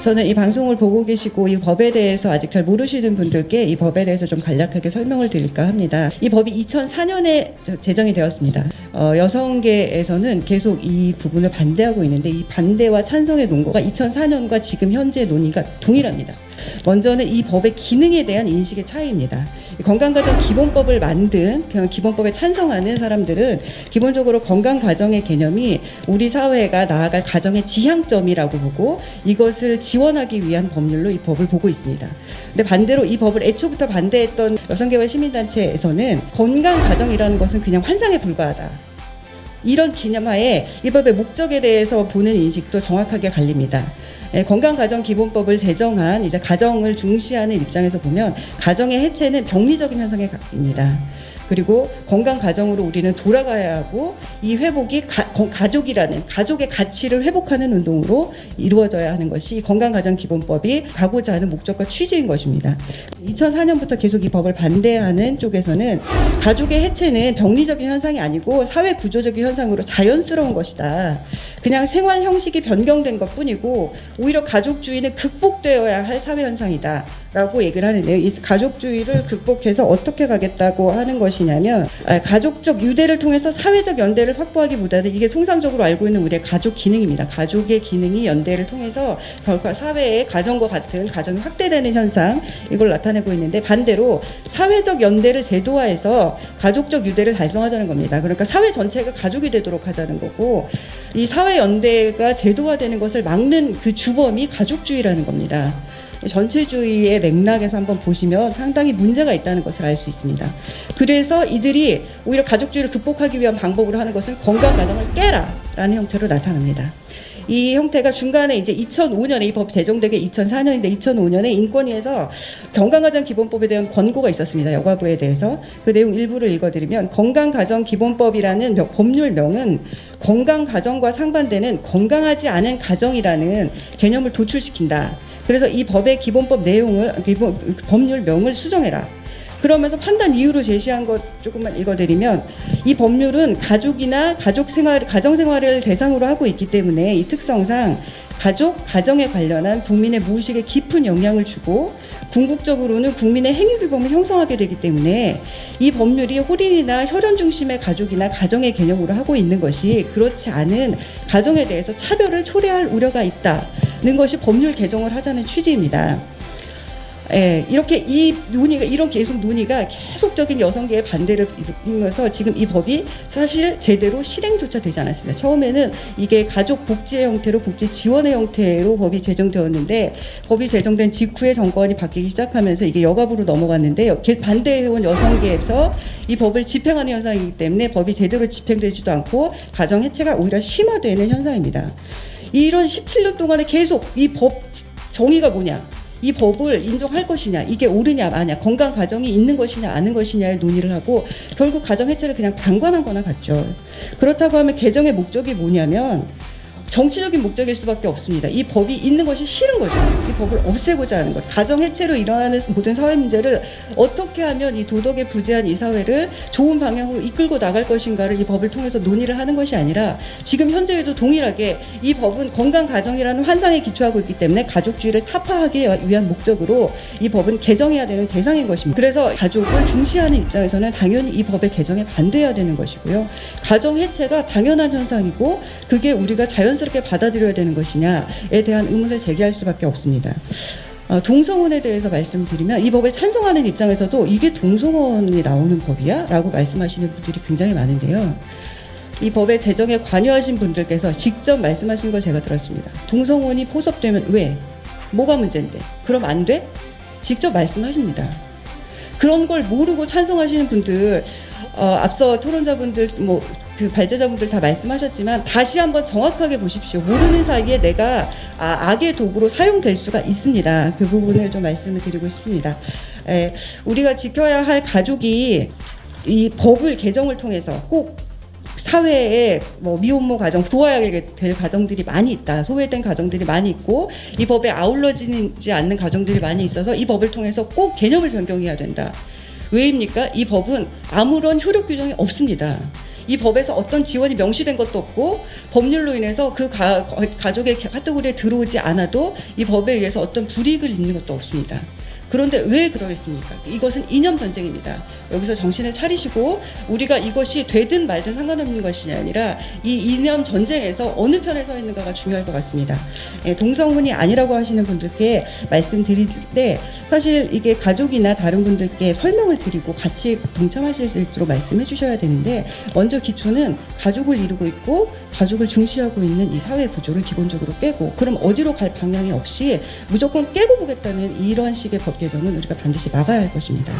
저는 이 방송을 보고 계시고 이 법에 대해서 아직 잘 모르시는 분들께 이 법에 대해서 좀 간략하게 설명을 드릴까 합니다. 이 법이 2004년에 제정이 되었습니다. 여성계에서는 계속 이 부분을 반대하고 있는데 이 반대와 찬성의 논거가 2004년과 지금 현재 논의가 동일합니다. 먼저는 이 법의 기능에 대한 인식의 차이입니다. 건강가정기본법을 만든 기본법에 찬성하는 사람들은 기본적으로 건강가정의 개념이 우리 사회가 나아갈 가정의 지향점이라고 보고 이것을 지원하기 위한 법률로 이 법을 보고 있습니다. 근데 반대로 이 법을 애초부터 반대했던 여성계와 시민단체에서는 건강가정이라는 것은 그냥 환상에 불과하다. 이런 개념하에 이 법의 목적에 대해서 보는 인식도 정확하게 갈립니다. 건강가정기본법을 제정한 이제 가정을 중시하는 입장에서 보면 가정의 해체는 병리적인 현상입니다. 그리고 건강가정으로 우리는 돌아가야 하고 이 회복이 가족이라는 가족의 가치를 회복하는 운동으로 이루어져야 하는 것이 건강가정기본법이 가고자 하는 목적과 취지인 것입니다. 2004년부터 계속 이 법을 반대하는 쪽에서는 가족의 해체는 병리적인 현상이 아니고 사회구조적인 현상으로 자연스러운 것이다. 그냥 생활 형식이 변경된 것뿐이고 오히려 가족주의는 극복되어야 할 사회현상이다 라고 얘기를 하는데요. 이 가족주의를 극복해서 어떻게 가겠다고 하는 것이냐면 가족적 유대를 통해서 사회적 연대를 확보하기보다는 이게 통상적으로 알고 있는 우리의 가족 기능입니다. 가족의 기능이 연대를 통해서 결국 사회의 가정과 같은 가정이 확대되는 현상 이걸 나타내고 있는데 반대로 사회적 연대를 제도화해서 가족적 유대를 달성하자는 겁니다. 그러니까 사회 전체가 가족이 되도록 하자는 거고 이 사회 연대가 제도화되는 것을 막는 그 주범이 가족주의라는 겁니다. 전체주의의 맥락에서 한번 보시면 상당히 문제가 있다는 것을 알 수 있습니다. 그래서 이들이 오히려 가족주의를 극복하기 위한 방법으로 하는 것은 건강가정을 깨라 라는 형태로 나타납니다. 이 형태가 중간에 이제 2005년에 이 법 제정되게 2004년인데 2005년에 인권위에서 건강가정기본법에 대한 권고가 있었습니다. 여가부에 대해서. 그 내용 일부를 읽어드리면 건강가정기본법이라는 법률명은 건강가정과 상반되는 건강하지 않은 가정이라는 개념을 도출시킨다. 그래서 이 법의 기본법 내용을 법률명을 수정해라. 그러면서 판단 이유로 제시한 것 조금만 읽어드리면 이 법률은 가족이나 가정생활을 대상으로 하고 있기 때문에 이 특성상 가정에 관련한 국민의 무의식에 깊은 영향을 주고 궁극적으로는 국민의 행위규범을 형성하게 되기 때문에 이 법률이 홀인이나 혈연 중심의 가족이나 가정의 개념으로 하고 있는 것이 그렇지 않은 가정에 대해서 차별을 초래할 우려가 있다는 것이 법률 개정을 하자는 취지입니다. 예, 이렇게 이런 계속 논의가 계속적인 여성계의 반대를 일으키면서 지금 이 법이 사실 제대로 실행조차 되지 않았습니다. 처음에는 이게 가족 복지의 형태로 복지 지원의 형태로 법이 제정되었는데 법이 제정된 직후에 정권이 바뀌기 시작하면서 이게 여가부로 넘어갔는데 반대해온 여성계에서 이 법을 집행하는 현상이기 때문에 법이 제대로 집행되지도 않고 가정 해체가 오히려 심화되는 현상입니다. 이런 17년 동안에 계속 이 법 정의가 뭐냐? 이 법을 인정할 것이냐, 이게 옳으냐 마냐, 건강 가정이 있는 것이냐 아는 것이냐의 논의를 하고 결국 가정 해체를 그냥 방관한 거나 같죠. 그렇다고 하면 개정의 목적이 뭐냐면 정치적인 목적일 수밖에 없습니다. 이 법이 있는 것이 싫은 거죠. 이 법을 없애고자 하는 것. 가정 해체로 일어나는 모든 사회 문제를 어떻게 하면 이 도덕에 부재한 이 사회를 좋은 방향으로 이끌고 나갈 것인가를 이 법을 통해서 논의를 하는 것이 아니라 지금 현재에도 동일하게 이 법은 건강 가정이라는 환상에 기초하고 있기 때문에 가족주의를 타파하기 위한 목적으로 이 법은 개정해야 되는 대상인 것입니다. 그래서 가족을 중시하는 입장에서는 당연히 이 법의 개정에 반대해야 되는 것이고요. 가정 해체가 당연한 현상이고 그게 우리가 자연스럽게 받아들여야 되는 것이냐에 대한 의문을 제기할 수밖에 없습니다. 동성혼에 대해서 말씀드리면 이 법을 찬성하는 입장에서도 이게 동성혼이 나오는 법이야? 라고 말씀하시는 분들이 굉장히 많은데요. 이 법의 제정에 관여하신 분들께서 직접 말씀하신 걸 제가 들었습니다. 동성혼이 포섭되면 왜? 뭐가 문제인데? 그럼 안 돼? 직접 말씀하십니다. 그런 걸 모르고 찬성하시는 분들 앞서 토론자분들 그 발제자분들 다 말씀하셨지만 다시 한번 정확하게 보십시오. 모르는 사이에 내가 악의 도구로 사용될 수가 있습니다. 그 부분을 좀 말씀을 드리고 싶습니다. 우리가 지켜야 할 가족이 이 법을 개정을 통해서 꼭 사회에 미혼모 가정, 도와야 될 가정들이 많이 있다. 소외된 가정들이 많이 있고 이 법에 아울러지지 않는 가정들이 많이 있어서 이 법을 통해서 꼭 개념을 변경해야 된다. 왜입니까? 이 법은 아무런 효력 규정이 없습니다. 이 법에서 어떤 지원이 명시된 것도 없고 법률로 인해서 그 가족의 카테고리에 들어오지 않아도 이 법에 의해서 어떤 불이익을 입는 것도 없습니다. 그런데 왜 그러겠습니까? 이것은 이념 전쟁입니다. 여기서 정신을 차리시고 우리가 이것이 되든 말든 상관없는 것이 아니라 이 이념 전쟁에서 어느 편에 서 있는가가 중요할 것 같습니다. 동성혼이 아니라고 하시는 분들께 말씀드릴 때 사실 이게 가족이나 다른 분들께 설명을 드리고 같이 동참하실 수 있도록 말씀해 주셔야 되는데 먼저 기초는 가족을 이루고 있고 가족을 중시하고 있는 이 사회 구조를 기본적으로 깨고 그럼 어디로 갈 방향이 없이 무조건 깨고 보겠다는 이런 식의 법 개정은 우리가 반드시 막아야 할 것입니다.